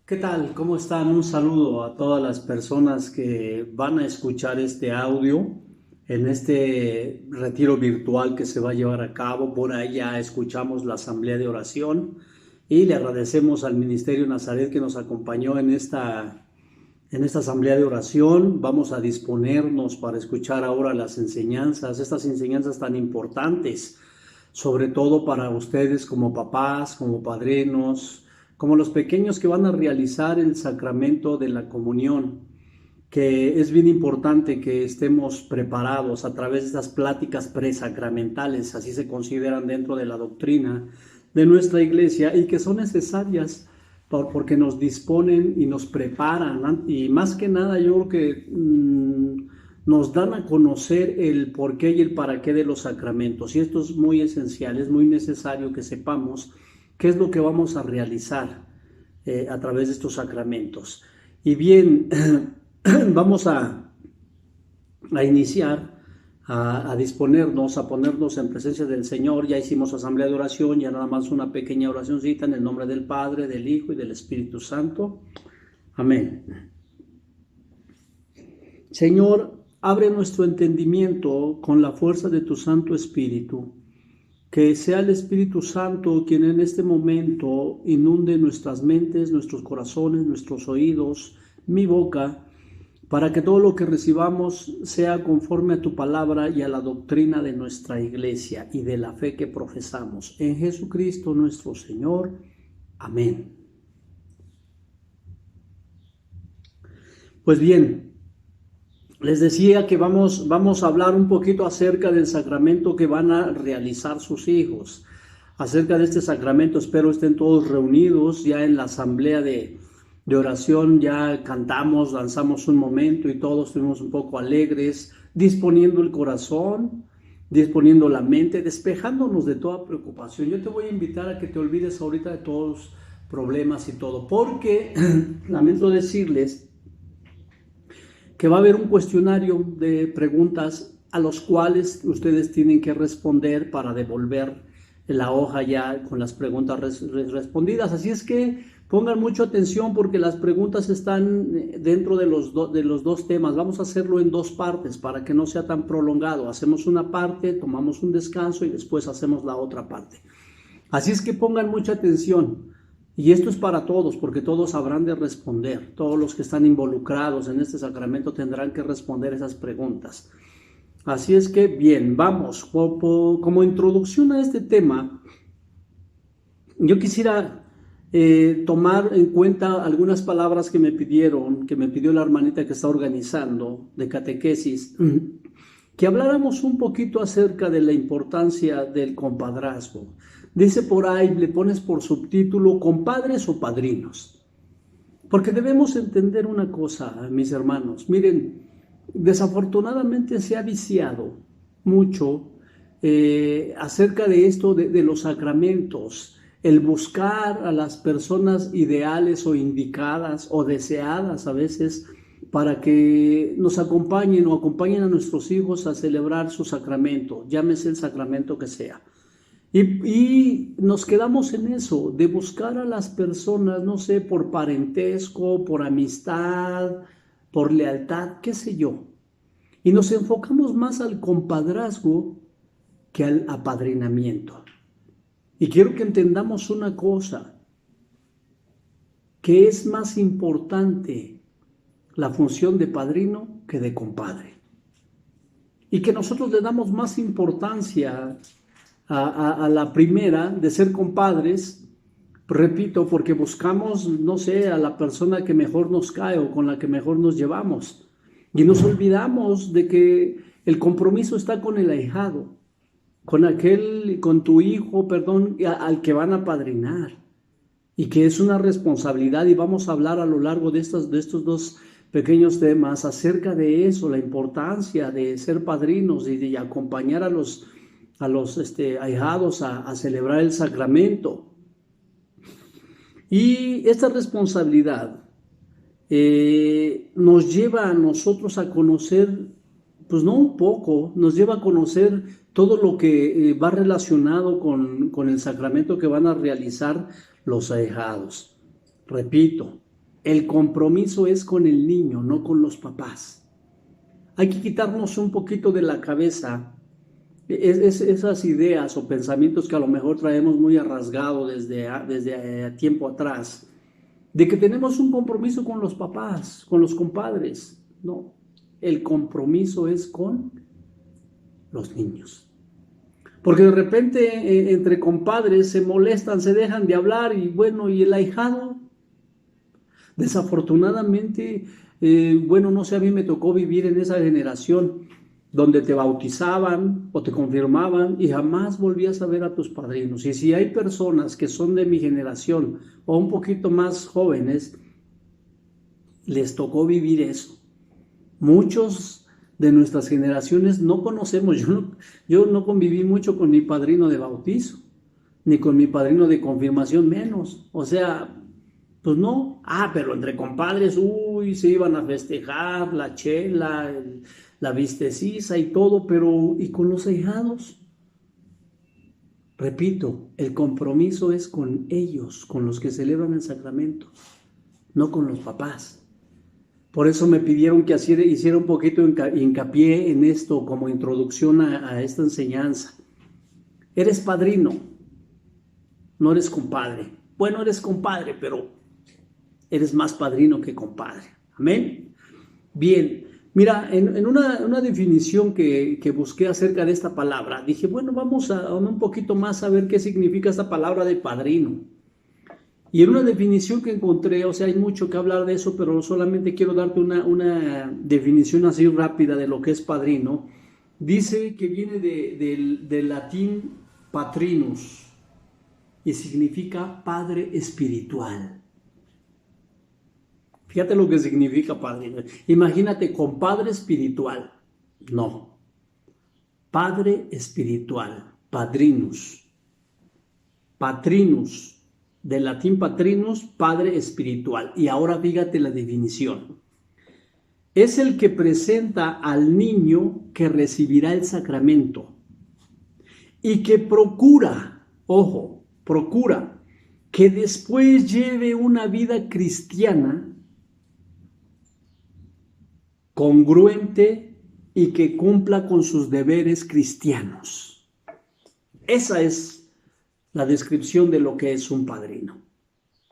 ¿Qué tal? ¿Cómo están? Un saludo a todas las personas que van a escuchar este audio en este retiro virtual que se va a llevar a cabo. Por ahí ya escuchamos la asamblea de oración y le agradecemos al Ministerio Nazaret que nos acompañó en esta asamblea de oración. Vamos a disponernos para escuchar ahora las enseñanzas, estas enseñanzas tan importantes, sobre todo para ustedes como papás, como padrinos, como los pequeños que van a realizar el sacramento de la comunión, que es bien importante que estemos preparados a través de estas pláticas presacramentales, así se consideran dentro de la doctrina de nuestra iglesia, y que son necesarias porque nos disponen y nos preparan, y más que nada yo creo que nos dan a conocer el porqué y el para qué de los sacramentos, y esto es muy esencial, es muy necesario que sepamos qué es lo que vamos a realizar a través de estos sacramentos. Y bien, vamos a iniciar a disponernos, a ponernos en presencia del Señor. Ya hicimos asamblea de oración, ya nada más una pequeña oracióncita en el nombre del Padre, del Hijo y del Espíritu Santo. Amén. Señor, abre nuestro entendimiento con la fuerza de tu Santo Espíritu. Que sea el Espíritu Santo quien en este momento inunde nuestras mentes, nuestros corazones, nuestros oídos, mi boca, para que todo lo que recibamos sea conforme a tu palabra y a la doctrina de nuestra iglesia y de la fe que profesamos. En Jesucristo nuestro Señor. Amén. Pues bien, les decía que vamos a hablar un poquito acerca del sacramento que van a realizar sus hijos. Acerca de este sacramento, espero estén todos reunidos ya en la asamblea de oración. Ya cantamos, danzamos un momento y todos estuvimos un poco alegres, disponiendo el corazón, disponiendo la mente, despejándonos de toda preocupación. Yo te voy a invitar a que te olvides ahorita de todos los problemas y todo, porque lamento decirles que va a haber un cuestionario de preguntas a los cuales ustedes tienen que responder para devolver la hoja ya con las preguntas respondidas. Así es que pongan mucha atención porque las preguntas están dentro de los dos temas. Vamos a hacerlo en dos partes para que no sea tan prolongado. Hacemos una parte, tomamos un descanso y después hacemos la otra parte. Así es que pongan mucha atención. Y esto es para todos, porque todos habrán de responder. Todos los que están involucrados en este sacramento tendrán que responder esas preguntas. Así es que, bien, vamos. Como introducción a este tema, yo quisiera tomar en cuenta algunas palabras que me pidió la hermanita que está organizando de catequesis, que habláramos un poquito acerca de la importancia del compadrazgo. Dice por ahí, le pones por subtítulo, compadres o padrinos. Porque debemos entender una cosa, mis hermanos. Miren, desafortunadamente se ha viciado mucho acerca de esto de los sacramentos. El buscar a las personas ideales o indicadas o deseadas a veces para que nos acompañen o acompañen a nuestros hijos a celebrar su sacramento, llámese el sacramento que sea. Y nos quedamos en eso, de buscar a las personas, no sé, por parentesco, por amistad, por lealtad, qué sé yo. Y nos enfocamos más al compadrazgo que al apadrinamiento. Y quiero que entendamos una cosa, que es más importante la función de padrino que de compadre. Y que nosotros le damos más importancia a la primera, de ser compadres, repito, porque buscamos, no sé, a la persona que mejor nos cae o con la que mejor nos llevamos. Y nos olvidamos de que el compromiso está con el ahijado, con tu hijo, al que van a padrinar. Y que es una responsabilidad, y vamos a hablar a lo largo de estos dos pequeños temas acerca de eso, la importancia de ser padrinos y de acompañar a los ahijados a celebrar el sacramento. Y esta responsabilidad nos lleva a nosotros a conocer, pues no un poco, nos lleva a conocer todo lo que va relacionado con el sacramento que van a realizar los ahijados. Repito, El compromiso es con el niño, no con los papás. Hay que quitarnos un poquito de la cabeza esas ideas o pensamientos que a lo mejor traemos muy arrasgado desde tiempo atrás, de que tenemos un compromiso con los papás, con los compadres. No, el compromiso es con los niños. Porque de repente entre compadres se molestan, se dejan de hablar y bueno, y el ahijado, desafortunadamente, bueno, no sé, a mí me tocó vivir en esa generación donde te bautizaban o te confirmaban y jamás volvías a ver a tus padrinos. Y si hay personas que son de mi generación o un poquito más jóvenes, les tocó vivir eso. Muchos de nuestras generaciones no conocemos, yo no conviví mucho con mi padrino de bautizo, ni con mi padrino de confirmación menos. O sea, pues no. Pero entre compadres, uy, se iban a festejar la chela, la vistecisa y todo, pero ¿y con los ahijados? Repito, el compromiso es con ellos, con los que celebran el sacramento, no con los papás. Por eso me pidieron que hiciera un poquito hincapié en esto como introducción a esta enseñanza. Eres padrino, no eres compadre. Bueno, eres compadre, pero eres más padrino que compadre. Amén. Bien, mira, en una definición que busqué acerca de esta palabra, dije, bueno, vamos a un poquito más a ver qué significa esta palabra de padrino. Y en una definición que encontré, o sea, hay mucho que hablar de eso, pero solamente quiero darte una definición así rápida de lo que es padrino. Dice que viene del latín patrinus y significa padre espiritual. Fíjate lo que significa padrino. Imagínate, compadre espiritual. No. Padre espiritual. Padrinus. Patrinus. Del latín patrinus, padre espiritual. Y ahora fíjate la definición. Es el que presenta al niño que recibirá el sacramento y que procura, ojo, procura que después lleve una vida cristiana congruente y que cumpla con sus deberes cristianos. Esa es la descripción de lo que es un padrino.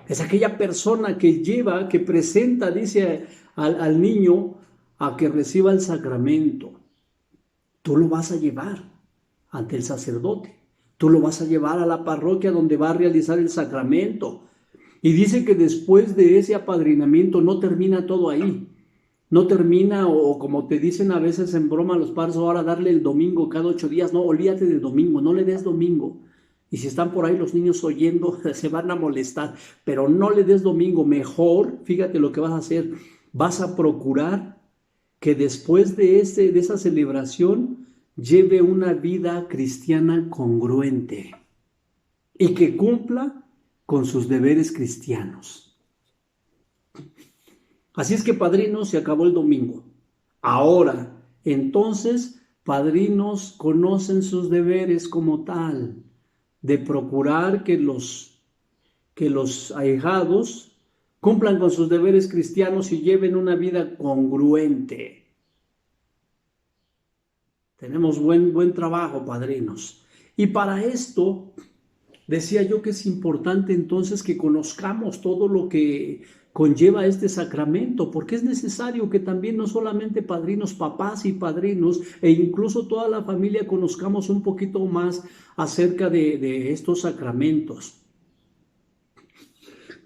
Es aquella persona que lleva, que presenta, dice al niño, a que reciba el sacramento. Tú lo vas a llevar ante el sacerdote. Tú lo vas a llevar a la parroquia donde va a realizar el sacramento. Y dice que después de ese apadrinamiento no termina todo ahí. No termina, o como te dicen a veces en broma los padres, ahora darle el domingo cada 8 días. No, olvídate del domingo, no le des domingo. Y si están por ahí los niños oyendo, se van a molestar. Pero no le des domingo. Mejor, fíjate lo que vas a hacer. Vas a procurar que después de esa celebración lleve una vida cristiana congruente y que cumpla con sus deberes cristianos. Así es que padrinos, se acabó el domingo. Ahora, entonces, padrinos conocen sus deberes como tal, de procurar que los ahijados cumplan con sus deberes cristianos y lleven una vida congruente. Tenemos buen trabajo, padrinos. Y para esto, decía yo que es importante entonces que conozcamos todo lo que conlleva este sacramento, porque es necesario que también no solamente padrinos, papás y padrinos, e incluso toda la familia conozcamos un poquito más acerca de estos sacramentos.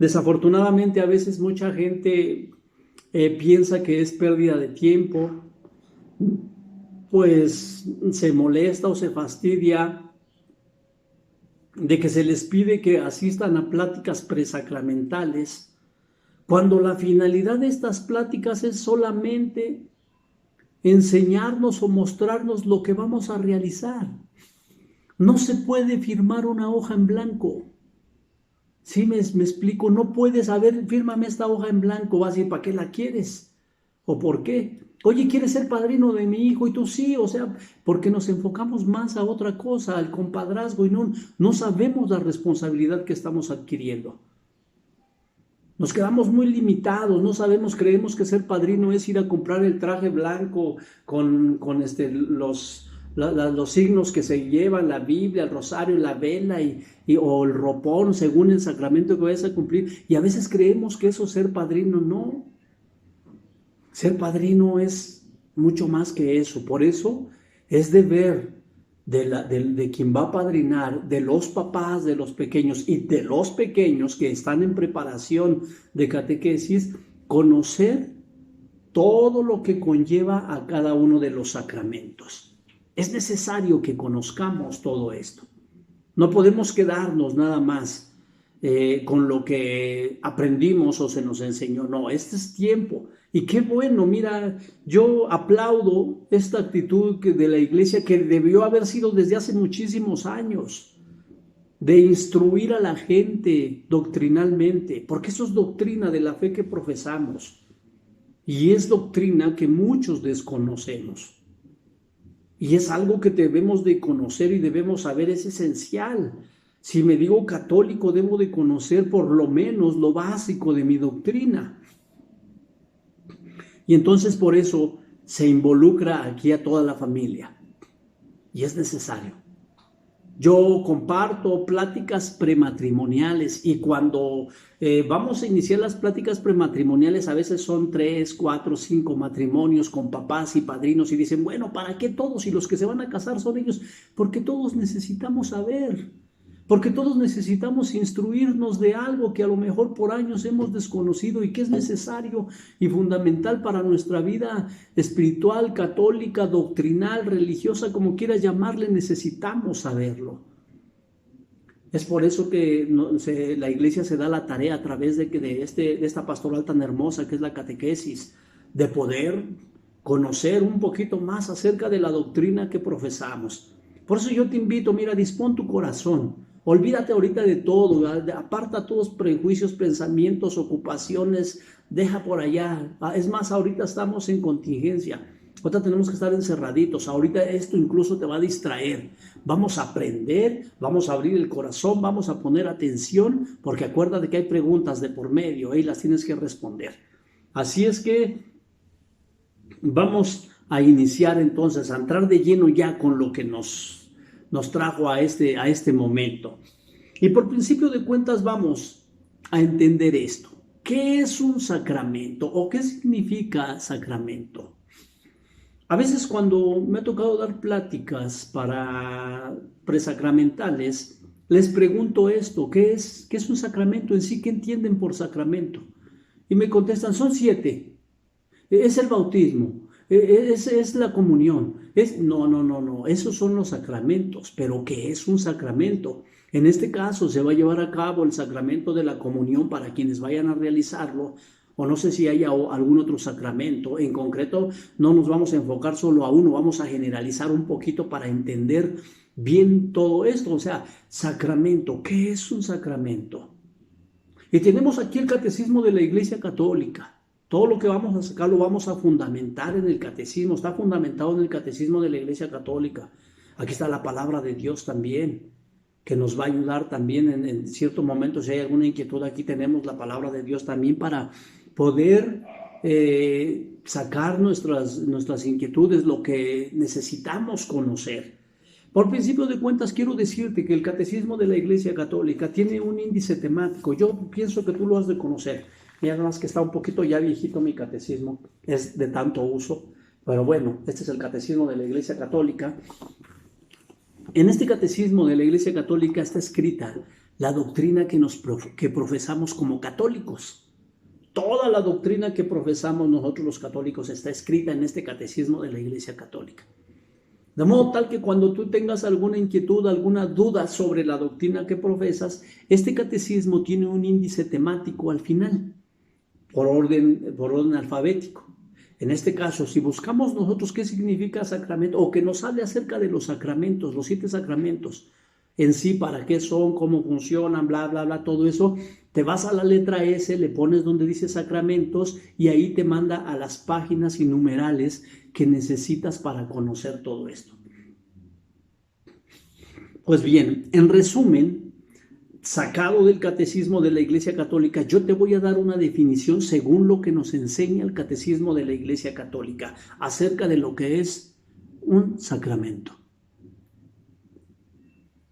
Desafortunadamente a veces mucha gente piensa que es pérdida de tiempo, pues se molesta o se fastidia de que se les pide que asistan a pláticas presacramentales, cuando la finalidad de estas pláticas es solamente enseñarnos o mostrarnos lo que vamos a realizar. No se puede firmar una hoja en blanco. ¿Sí me explico? No puedes, a ver, fírmame esta hoja en blanco. Vas a decir, ¿para qué la quieres? ¿O por qué? Oye, ¿quieres ser padrino de mi hijo? Y tú sí, o sea, porque nos enfocamos más a otra cosa, al compadrazgo, y no sabemos la responsabilidad que estamos adquiriendo. Nos quedamos muy limitados, no sabemos, creemos que ser padrino es ir a comprar el traje blanco con los signos que se llevan, la Biblia, el rosario, la vela o el ropón, según el sacramento que vayas a cumplir. Y a veces creemos que eso es ser padrino. No, ser padrino es mucho más que eso. Por eso es deber de quien va a padrinar, de los papás, de los pequeños y de los pequeños que están en preparación de catequesis, conocer todo lo que conlleva a cada uno de los sacramentos. Es necesario que conozcamos todo esto. No podemos quedarnos nada más con lo que aprendimos o se nos enseñó. No, este es tiempo. Y qué bueno, mira, yo aplaudo esta actitud de la Iglesia que debió haber sido desde hace muchísimos años, de instruir a la gente doctrinalmente, porque eso es doctrina de la fe que profesamos y es doctrina que muchos desconocemos. Y es algo que debemos de conocer y debemos saber, es esencial. Si me digo católico, debo de conocer por lo menos lo básico de mi doctrina. Y entonces por eso se involucra aquí a toda la familia. Y es necesario. Yo comparto pláticas prematrimoniales y cuando vamos a iniciar las pláticas prematrimoniales, a veces son 3, 4, 5 matrimonios con papás y padrinos y dicen, bueno, ¿para qué todos? Y los que se van a casar son ellos, porque todos necesitamos saber, porque todos necesitamos instruirnos de algo que a lo mejor por años hemos desconocido y que es necesario y fundamental para nuestra vida espiritual, católica, doctrinal, religiosa, como quieras llamarle, necesitamos saberlo. Es por eso que la Iglesia se da la tarea a través de esta pastoral tan hermosa que es la catequesis, de poder conocer un poquito más acerca de la doctrina que profesamos. Por eso yo te invito, mira, dispón tu corazón. Olvídate ahorita de todo, aparta todos prejuicios, pensamientos, ocupaciones, deja por allá. Es más, ahorita estamos en contingencia, ahorita tenemos que estar encerraditos, ahorita esto incluso te va a distraer. Vamos a aprender, vamos a abrir el corazón, vamos a poner atención, porque acuérdate que hay preguntas de por medio y las tienes que responder. Así es que vamos a iniciar entonces, a entrar de lleno ya con lo que nos trajo a este momento. Y por principio de cuentas vamos a entender esto. ¿Qué es un sacramento o qué significa sacramento? A veces cuando me ha tocado dar pláticas para presacramentales, les pregunto esto, ¿qué es un sacramento en sí? ¿Qué entienden por sacramento? Y me contestan, son 7. Es el bautismo, es la comunión. No, esos son los sacramentos. ¿Pero qué es un sacramento? En este caso se va a llevar a cabo el sacramento de la comunión para quienes vayan a realizarlo, o no sé si haya algún otro sacramento. En concreto, no nos vamos a enfocar solo a uno, vamos a generalizar un poquito para entender bien todo esto. O sea, sacramento, ¿qué es un sacramento? Y tenemos aquí el catecismo de la Iglesia Católica. Todo lo que vamos a sacar lo vamos a fundamentar en el catecismo, está fundamentado en el catecismo de la Iglesia Católica. Aquí está la palabra de Dios también, que nos va a ayudar también en cierto momento. Si hay alguna inquietud, aquí tenemos la palabra de Dios también para poder sacar nuestras inquietudes, lo que necesitamos conocer. Por principio de cuentas, quiero decirte que el catecismo de la Iglesia Católica tiene un índice temático. Yo pienso que tú lo has de conocer. Mira, nada más que está un poquito ya viejito mi catecismo, es de tanto uso, pero bueno, este es el catecismo de la Iglesia Católica. En este catecismo de la Iglesia Católica está escrita la doctrina que profesamos como católicos. Toda la doctrina que profesamos nosotros los católicos está escrita en este catecismo de la Iglesia Católica. De modo tal que cuando tú tengas alguna inquietud, alguna duda sobre la doctrina que profesas, este catecismo tiene un índice temático al final, por orden alfabético. En este caso, si buscamos nosotros qué significa sacramento, o que nos hable acerca de los sacramentos, los 7 sacramentos en sí, para qué son, cómo funcionan, bla, bla, bla, todo eso, te vas a la letra S, le pones donde dice sacramentos y ahí te manda a las páginas y numerales que necesitas para conocer todo esto. Pues bien, en resumen, sacado del catecismo de la Iglesia Católica, yo te voy a dar una definición según lo que nos enseña el catecismo de la Iglesia Católica acerca de lo que es un sacramento.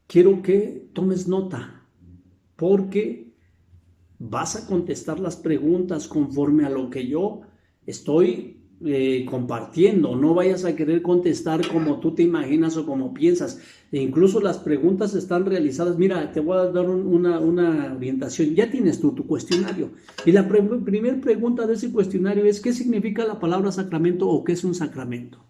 Quiero que tomes nota, porque vas a contestar las preguntas conforme a lo que yo estoy compartiendo. No vayas a querer contestar como tú te imaginas o como piensas. E incluso las preguntas están realizadas. Mira, te voy a dar una orientación. Ya tienes tu cuestionario. Y la primera pregunta de ese cuestionario es: ¿qué significa la palabra sacramento o qué es un sacramento?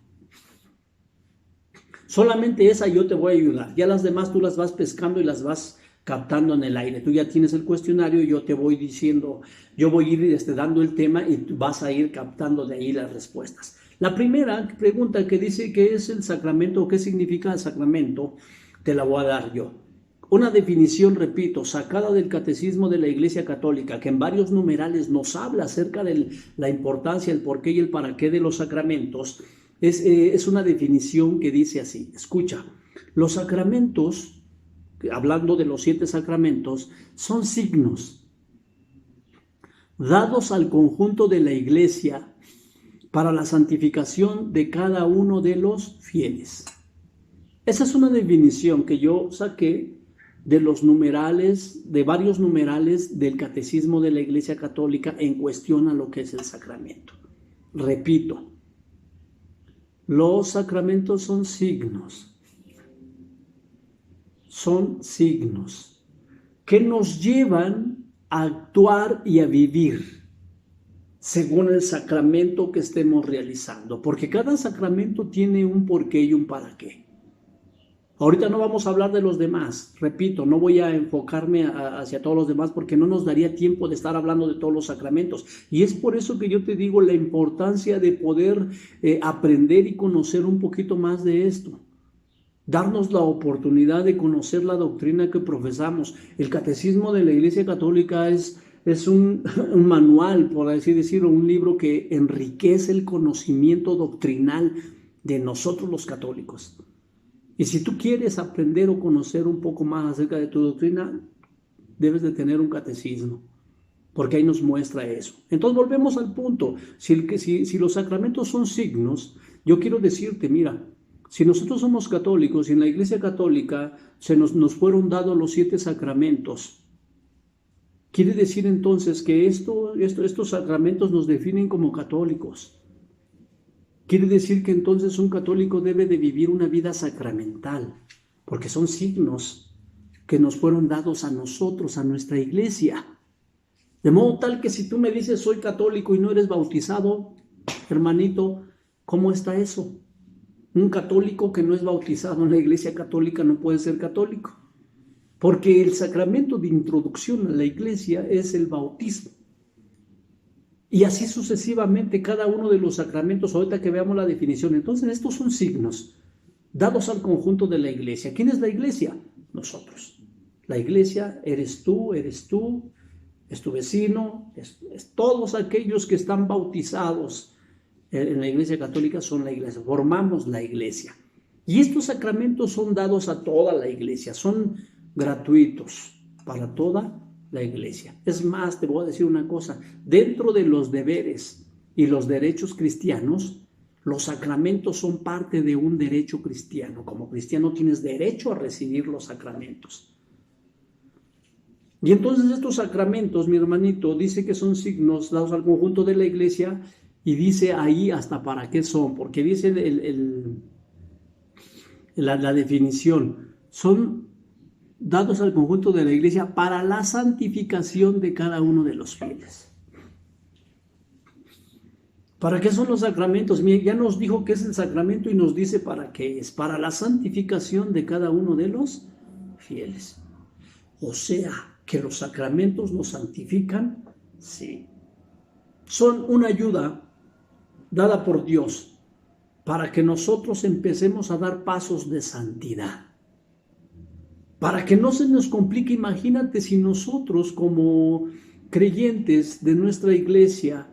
Solamente esa yo te voy a ayudar. Ya las demás tú las vas pescando y las vas captando en el aire. Tú ya tienes el cuestionario y yo te voy diciendo, yo voy a ir dando el tema y tú vas a ir captando de ahí las respuestas. La primera pregunta que dice qué es el sacramento o qué significa el sacramento, te la voy a dar yo. Una definición, repito, sacada del catecismo de la Iglesia Católica, que en varios numerales nos habla acerca de la importancia, el porqué y el para qué de los sacramentos. Es una definición que dice así: escucha, los sacramentos, hablando de los 7 sacramentos, son signos dados al conjunto de la Iglesia para la santificación de cada uno de los fieles. Esa es una definición que yo saqué de los numerales, de varios numerales del catecismo de la Iglesia Católica en cuestión a lo que es el sacramento. Repito, los sacramentos son signos que nos llevan a actuar y a vivir según el sacramento que estemos realizando, porque cada sacramento tiene un porqué y un para qué. Ahorita no vamos a hablar de los demás, repito, no voy a enfocarme hacia todos los demás porque no nos daría tiempo de estar hablando de todos los sacramentos. Y es por eso que yo te digo la importancia de poder aprender y conocer un poquito más de esto. Darnos la oportunidad de conocer la doctrina que profesamos. El catecismo de la Iglesia Católica es un manual, por así decirlo, un libro que enriquece el conocimiento doctrinal de nosotros los católicos. Y si tú quieres aprender o conocer un poco más acerca de tu doctrina, debes de tener un catecismo, porque ahí nos muestra eso. Entonces volvemos al punto. Si los sacramentos son signos, yo quiero decirte, mira, si nosotros somos católicos y en la Iglesia Católica nos fueron dados los 7 sacramentos, quiere decir entonces que estos sacramentos nos definen como católicos. Quiere decir que entonces un católico debe de vivir una vida sacramental, porque son signos que nos fueron dados a nosotros, a nuestra iglesia. De modo tal que si tú me dices soy católico y no eres bautizado, hermanito, ¿cómo está eso? Un católico que no es bautizado en la Iglesia Católica no puede ser católico, porque el sacramento de introducción a la iglesia es el bautismo. Y así sucesivamente cada uno de los sacramentos, ahorita que veamos la definición. Entonces estos son signos dados al conjunto de la iglesia. ¿Quién es la iglesia? Nosotros. La iglesia eres tú, es tu vecino, es todos aquellos que están bautizados en la Iglesia Católica son la iglesia, formamos la iglesia. Y estos sacramentos son dados a toda la iglesia, son gratuitos para toda la iglesia. Es más, te voy a decir una cosa, dentro de los deberes y los derechos cristianos, los sacramentos son parte de un derecho cristiano. Como cristiano tienes derecho a recibir los sacramentos. Y entonces estos sacramentos, mi hermanito, dice que son signos dados al conjunto de la iglesia y dice ahí hasta para qué son, porque dice la definición, son dados al conjunto de la iglesia para la santificación de cada uno de los fieles. ¿Para qué son los sacramentos? Mira, ya nos dijo qué es el sacramento y nos dice para qué es, para la santificación de cada uno de los fieles. O sea, que los sacramentos nos santifican, sí. Son una ayuda dada por Dios para que nosotros empecemos a dar pasos de santidad. Para que no se nos complique, imagínate si nosotros como creyentes de nuestra iglesia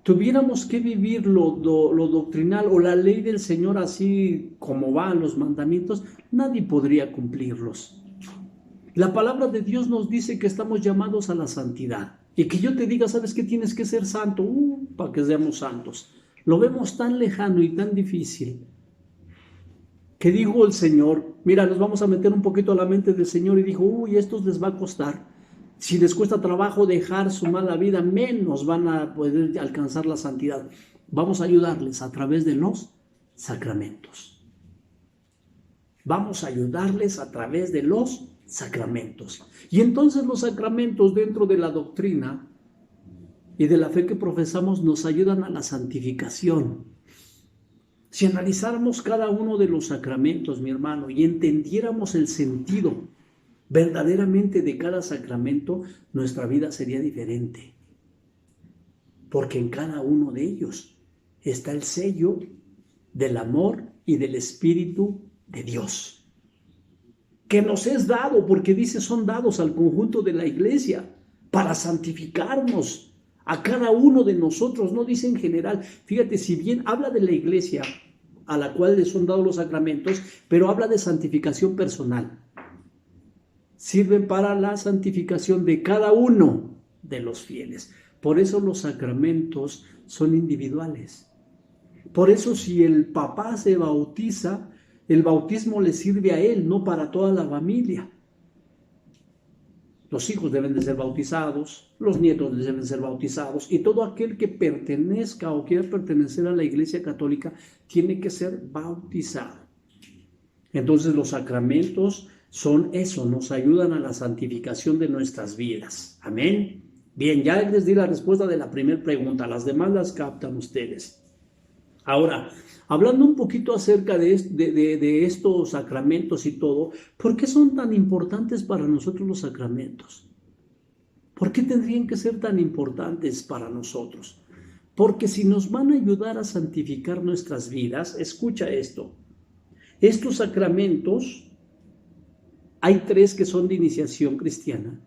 tuviéramos que vivir lo doctrinal o la ley del Señor así como van los mandamientos, nadie podría cumplirlos. La palabra de Dios nos dice que estamos llamados a la santidad. Y que yo te diga, ¿sabes qué? Tienes que ser santo, para que seamos santos. Lo vemos tan lejano y tan difícil. Que dijo el Señor, mira, nos vamos a meter un poquito a la mente del Señor y dijo, esto les va a costar. Si les cuesta trabajo dejar su mala vida, menos van a poder alcanzar la santidad. Vamos a ayudarles a través de los sacramentos. Vamos a ayudarles a través de los sacramentos. Y entonces los sacramentos dentro de la doctrina y de la fe que profesamos nos ayudan a la santificación. Si analizáramos cada uno de los sacramentos, mi hermano, y entendiéramos el sentido verdaderamente de cada sacramento, nuestra vida sería diferente. Porque en cada uno de ellos está el sello del amor y del Espíritu de Dios, que nos es dado, porque dice son dados al conjunto de la iglesia para santificarnos a cada uno de nosotros, no dice en general. Fíjate, si bien habla de la iglesia a la cual le son dados los sacramentos, pero habla de santificación personal. Sirven para la santificación de cada uno de los fieles. Por eso los sacramentos son individuales. Por eso si el papá se bautiza, el bautismo le sirve a él, no para toda la familia. Los hijos deben de ser bautizados, los nietos deben ser bautizados, y todo aquel que pertenezca o quiera pertenecer a la Iglesia Católica tiene que ser bautizado. Entonces los sacramentos son eso, nos ayudan a la santificación de nuestras vidas. Amén. Bien, ya les di la respuesta de la primera pregunta, las demás las captan ustedes. Ahora, hablando un poquito acerca de estos sacramentos y todo, ¿por qué son tan importantes para nosotros los sacramentos? ¿Por qué tendrían que ser tan importantes para nosotros? Porque si nos van a ayudar a santificar nuestras vidas, escucha esto, estos sacramentos, hay 3 que son de iniciación cristiana,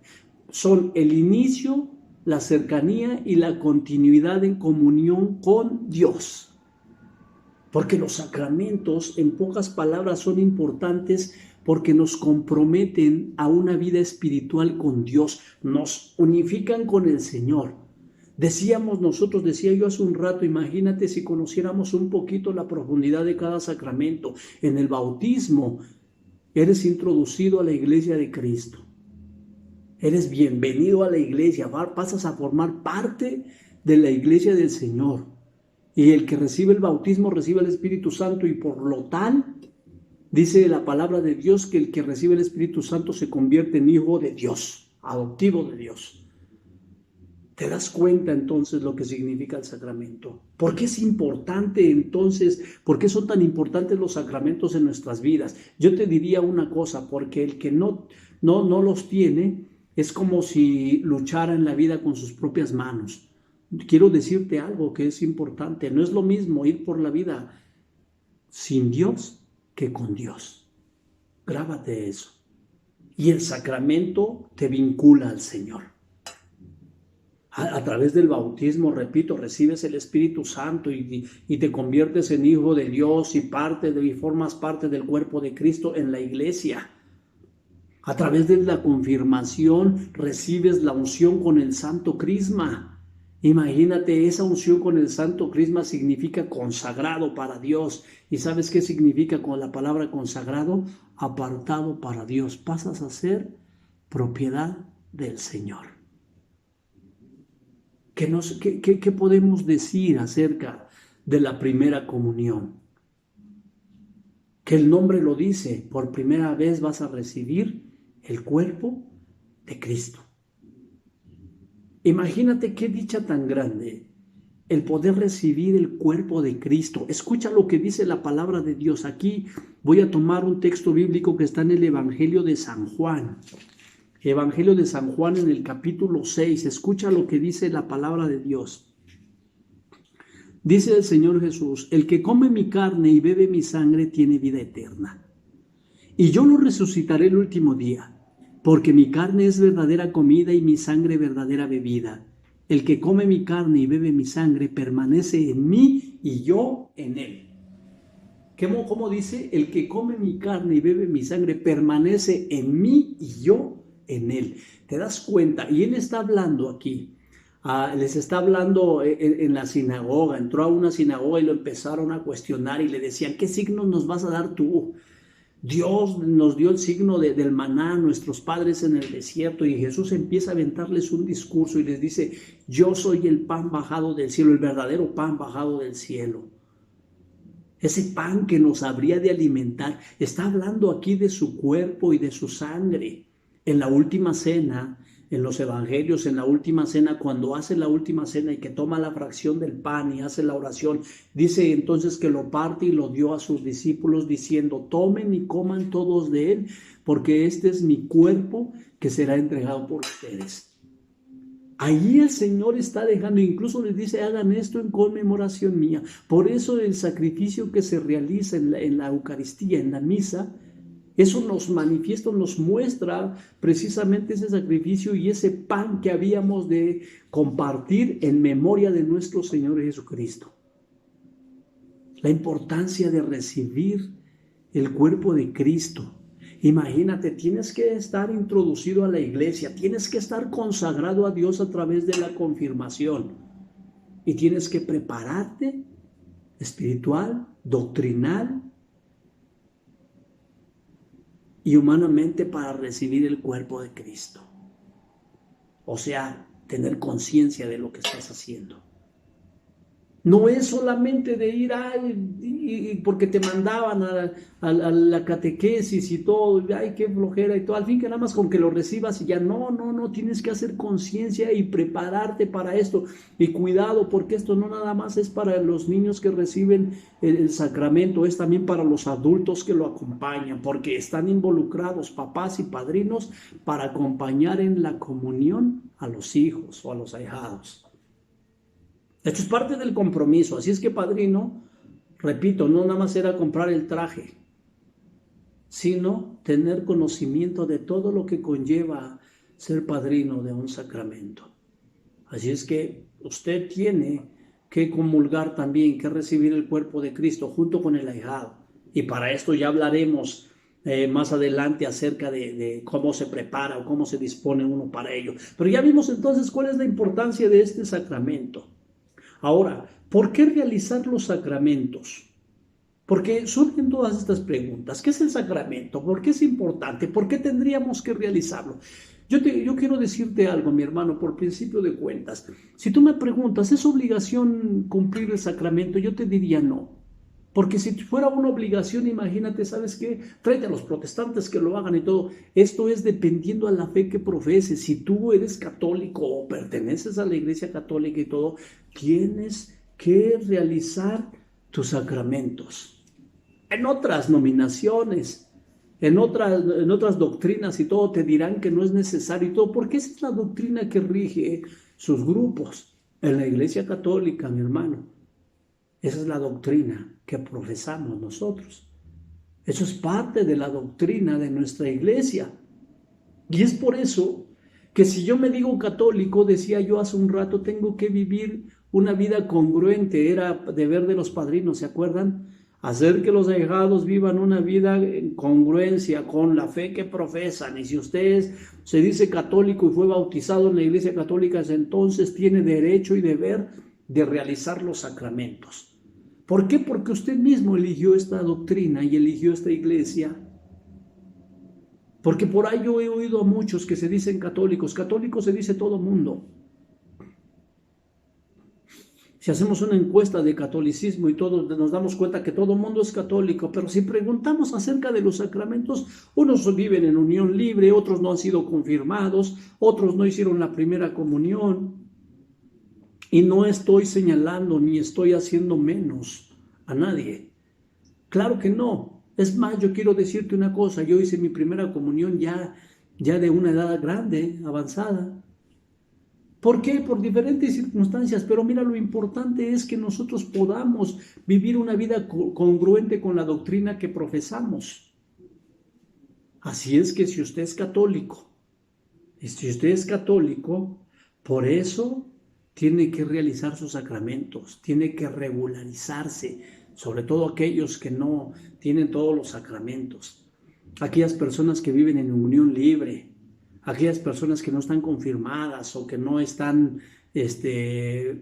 son el inicio, la cercanía y la continuidad en comunión con Dios. Porque los sacramentos, en pocas palabras, son importantes porque nos comprometen a una vida espiritual con Dios, nos unifican con el Señor. Decía yo hace un rato, imagínate si conociéramos un poquito la profundidad de cada sacramento. En el bautismo, eres introducido a la iglesia de Cristo. Eres bienvenido a la iglesia, pasas a formar parte de la iglesia del Señor. Y el que recibe el bautismo recibe el Espíritu Santo, y por lo tal, dice la palabra de Dios que el que recibe el Espíritu Santo se convierte en hijo de Dios, adoptivo de Dios. ¿Te das cuenta entonces lo que significa el sacramento? ¿Por qué es importante entonces? ¿Por qué son tan importantes los sacramentos en nuestras vidas? Yo te diría una cosa, porque el que no los tiene es como si luchara en la vida con sus propias manos. Quiero decirte algo que es importante. No es lo mismo ir por la vida sin Dios que con Dios. Grábate eso. Y el sacramento te vincula al Señor. A través del bautismo, repito, recibes el Espíritu Santo y te conviertes en hijo de Dios y formas parte del cuerpo de Cristo en la iglesia. A través de la confirmación recibes la unción con el Santo Crisma. Imagínate, esa unción con el Santo Crisma significa consagrado para Dios. ¿Y sabes qué significa con la palabra consagrado? Apartado para Dios. Pasas a ser propiedad del Señor. ¿Qué podemos decir acerca de la primera comunión? Que el nombre lo dice, por primera vez vas a recibir el cuerpo de Cristo. Imagínate qué dicha tan grande el poder recibir el cuerpo de Cristo. Escucha lo que dice la palabra de Dios. Aquí voy a tomar un texto bíblico que está en el Evangelio de San Juan. Evangelio de San Juan en el capítulo 6. Escucha lo que dice la palabra de Dios. Dice el Señor Jesús: el que come mi carne y bebe mi sangre tiene vida eterna, y yo lo resucitaré el último día. Porque mi carne es verdadera comida y mi sangre verdadera bebida. El que come mi carne y bebe mi sangre permanece en mí y yo en él. ¿Cómo dice? El que come mi carne y bebe mi sangre permanece en mí y yo en Él. ¿Te das cuenta? Y Él está hablando aquí. Les está hablando en la sinagoga. Entró a una sinagoga y lo empezaron a cuestionar y le decían, ¿qué signos nos vas a dar tú? Dios nos dio el signo del maná a nuestros padres en el desierto, y Jesús empieza a aventarles un discurso y les dice, yo soy el pan bajado del cielo, el verdadero pan bajado del cielo. Ese pan que nos habría de alimentar. Está hablando aquí de su cuerpo y de su sangre. En la última cena, en los evangelios, en la última cena, cuando hace la última cena y que toma la fracción del pan y hace la oración, dice entonces que lo parte y lo dio a sus discípulos diciendo, tomen y coman todos de él, porque este es mi cuerpo que será entregado por ustedes. Allí el Señor está dejando, incluso les dice, hagan esto en conmemoración mía. Por eso el sacrificio que se realiza en la Eucaristía, en la misa, eso nos manifiesta, nos muestra precisamente ese sacrificio y ese pan que habíamos de compartir en memoria de nuestro Señor Jesucristo. La importancia de recibir el cuerpo de Cristo. Imagínate, tienes que estar introducido a la iglesia, tienes que estar consagrado a Dios a través de la confirmación y tienes que prepararte espiritual, doctrinal y humanamente para recibir el cuerpo de Cristo. O sea, tener conciencia de lo que estás haciendo. No es solamente de ir porque te mandaban a la catequesis y todo, ay, qué flojera y todo, al fin que nada más con que lo recibas y ya, no, tienes que hacer conciencia y prepararte para esto. Y cuidado, porque esto no nada más es para los niños que reciben el sacramento, es también para los adultos que lo acompañan, porque están involucrados papás y padrinos para acompañar en la comunión a los hijos o a los ahijados. Esto es parte del compromiso, así es que padrino, repito, no nada más era comprar el traje, sino tener conocimiento de todo lo que conlleva ser padrino de un sacramento. Así es que usted tiene que comulgar también, que recibir el cuerpo de Cristo junto con el ahijado. Y para esto ya hablaremos más adelante acerca de cómo se prepara o cómo se dispone uno para ello. Pero ya vimos entonces cuál es la importancia de este sacramento. Ahora, ¿por qué realizar los sacramentos? Porque surgen todas estas preguntas. ¿Qué es el sacramento? ¿Por qué es importante? ¿Por qué tendríamos que realizarlo? Yo quiero decirte algo, mi hermano, por principio de cuentas. Si tú me preguntas, ¿es obligación cumplir el sacramento? Yo te diría no. Porque si fuera una obligación, imagínate, ¿sabes qué? Tráete a los protestantes que lo hagan y todo. Esto es dependiendo a la fe que profeses. Si tú eres católico o perteneces a la Iglesia Católica y todo, tienes que realizar tus sacramentos. En otras nominaciones, en otras doctrinas y todo, te dirán que no es necesario y todo, porque esa es la doctrina que rige sus grupos. En la Iglesia Católica, mi hermano, esa es la doctrina que profesamos nosotros. Eso es parte de la doctrina de nuestra iglesia. Y es por eso que si yo me digo católico, decía yo hace un rato, tengo que vivir una vida congruente. Era deber de los padrinos, ¿se acuerdan? Hacer que los ahijados vivan una vida en congruencia con la fe que profesan. Y si usted se dice católico y fue bautizado en la iglesia católica, entonces tiene derecho y deber de realizar los sacramentos. ¿Por qué? Porque usted mismo eligió esta doctrina y eligió esta iglesia. Porque por ahí yo he oído a muchos que se dicen católicos. Católico se dice todo mundo. Si hacemos una encuesta de catolicismo y todos nos damos cuenta que todo mundo es católico, pero si preguntamos acerca de los sacramentos, unos viven en unión libre, otros no han sido confirmados, otros no hicieron la primera comunión. Y no estoy señalando ni estoy haciendo menos a nadie. Claro que no. Es más, yo quiero decirte una cosa. Yo hice mi primera comunión ya de una edad grande, avanzada. ¿Por qué? Por diferentes circunstancias. Pero mira, lo importante es que nosotros podamos vivir una vida congruente con la doctrina que profesamos. Así es que si usted es católico, por eso tiene que realizar sus sacramentos, tiene que regularizarse, sobre todo aquellos que no tienen todos los sacramentos, aquellas personas que viven en unión libre, aquellas personas que no están confirmadas o que no están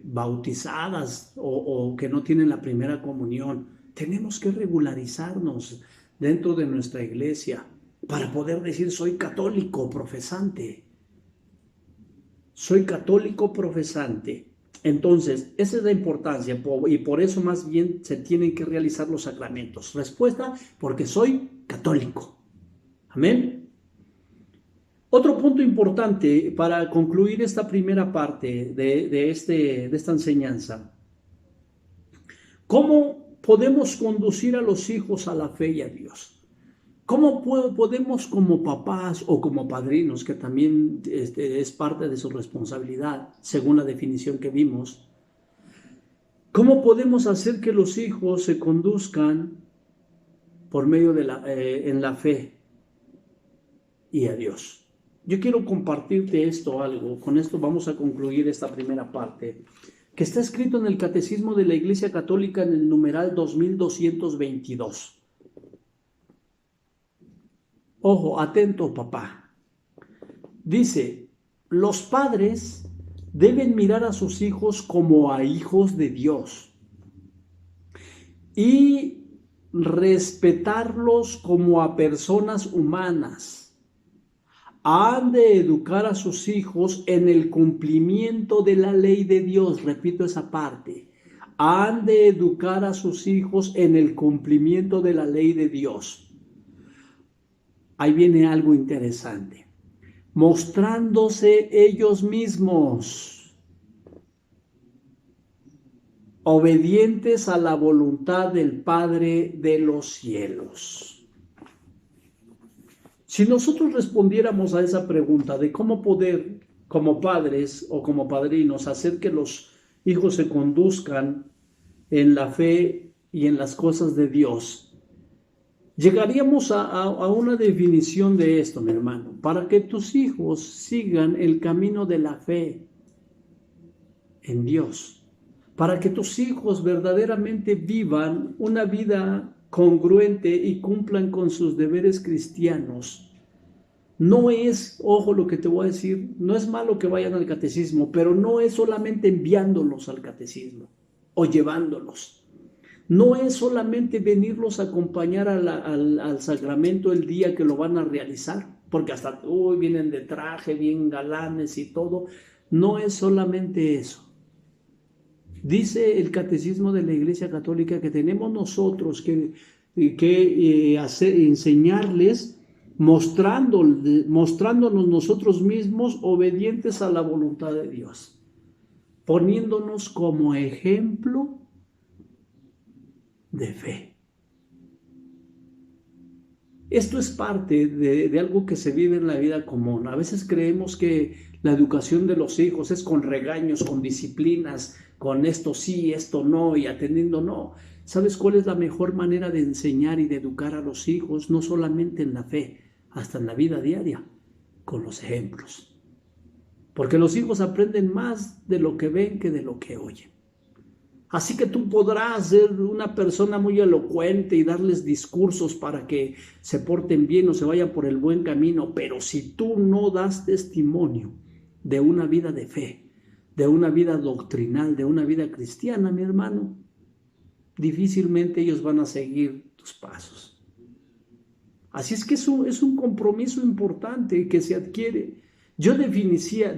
bautizadas o que no tienen la primera comunión. Tenemos que regularizarnos dentro de nuestra iglesia para poder decir soy católico profesante. Soy católico profesante. Entonces, esa es la importancia y por eso más bien se tienen que realizar los sacramentos. Respuesta, porque soy católico. Amén. Otro punto importante para concluir esta primera parte de esta enseñanza. ¿Cómo podemos conducir a los hijos a la fe y a Dios? ¿Cómo podemos como papás o como padrinos, que también es parte de su responsabilidad, según la definición que vimos, cómo podemos hacer que los hijos se conduzcan por medio de en la fe y a Dios? Yo quiero compartirte algo, con esto vamos a concluir esta primera parte, que está escrito en el Catecismo de la Iglesia Católica en el numeral 2222. Ojo, atento papá. Dice, los padres deben mirar a sus hijos como a hijos de Dios y respetarlos como a personas humanas. Han de educar a sus hijos en el cumplimiento de la ley de Dios. Repito esa parte. Han de educar a sus hijos en el cumplimiento de la ley de Dios. Ahí viene algo interesante. Mostrándose ellos mismos obedientes a la voluntad del Padre de los cielos. Si nosotros respondiéramos a esa pregunta de cómo poder, como padres o como padrinos, hacer que los hijos se conduzcan en la fe y en las cosas de Dios, llegaríamos a una definición de esto, mi hermano. Para que tus hijos sigan el camino de la fe en Dios, para que tus hijos verdaderamente vivan una vida congruente y cumplan con sus deberes cristianos. No es, ojo lo que te voy a decir, no es malo que vayan al catecismo, pero no es solamente enviándolos al catecismo o llevándolos. No es solamente venirlos a acompañar al sacramento el día que lo van a realizar, porque hasta vienen de traje, bien galanes y todo. No es solamente eso. Dice el Catecismo de la Iglesia Católica que tenemos nosotros que enseñarles mostrándonos nosotros mismos obedientes a la voluntad de Dios, poniéndonos como ejemplo de fe. Esto es parte de algo que se vive en la vida común. A veces creemos que la educación de los hijos es con regaños, con disciplinas, con esto sí, esto no, y atendiendo no. ¿Sabes cuál es la mejor manera de enseñar y de educar a los hijos? No solamente en la fe, hasta en la vida diaria, con los ejemplos. Porque los hijos aprenden más de lo que ven que de lo que oyen. Así que tú podrás ser una persona muy elocuente y darles discursos para que se porten bien o se vayan por el buen camino, pero si tú no das testimonio de una vida de fe, de una vida doctrinal, de una vida cristiana, mi hermano, difícilmente ellos van a seguir tus pasos. Así es que es un compromiso importante que se adquiere. Yo definía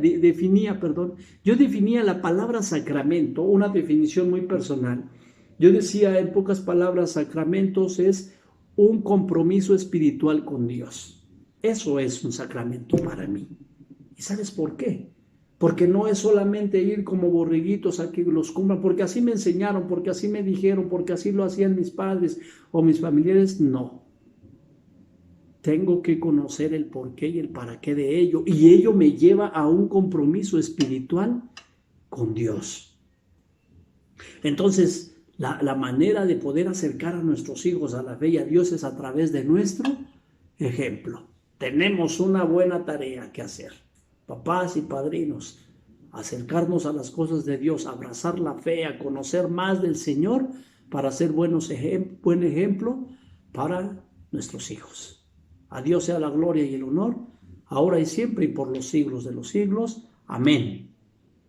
la palabra sacramento, una definición muy personal. Yo decía, en pocas palabras, sacramentos es un compromiso espiritual con Dios. Eso es un sacramento para mí. ¿Y sabes por qué? Porque no es solamente ir como borreguitos a que los cumplan, porque así me enseñaron, porque así me dijeron, porque así lo hacían mis padres o mis familiares. No. Tengo que conocer el porqué y el para qué de ello, y ello me lleva a un compromiso espiritual con Dios. Entonces, la manera de poder acercar a nuestros hijos a la fe y a Dios es a través de nuestro ejemplo. Tenemos una buena tarea que hacer, papás y padrinos, acercarnos a las cosas de Dios, abrazar la fe, a conocer más del Señor para ser buen ejemplo para nuestros hijos. A Dios sea la gloria y el honor ahora y siempre y por los siglos de los siglos. Amén.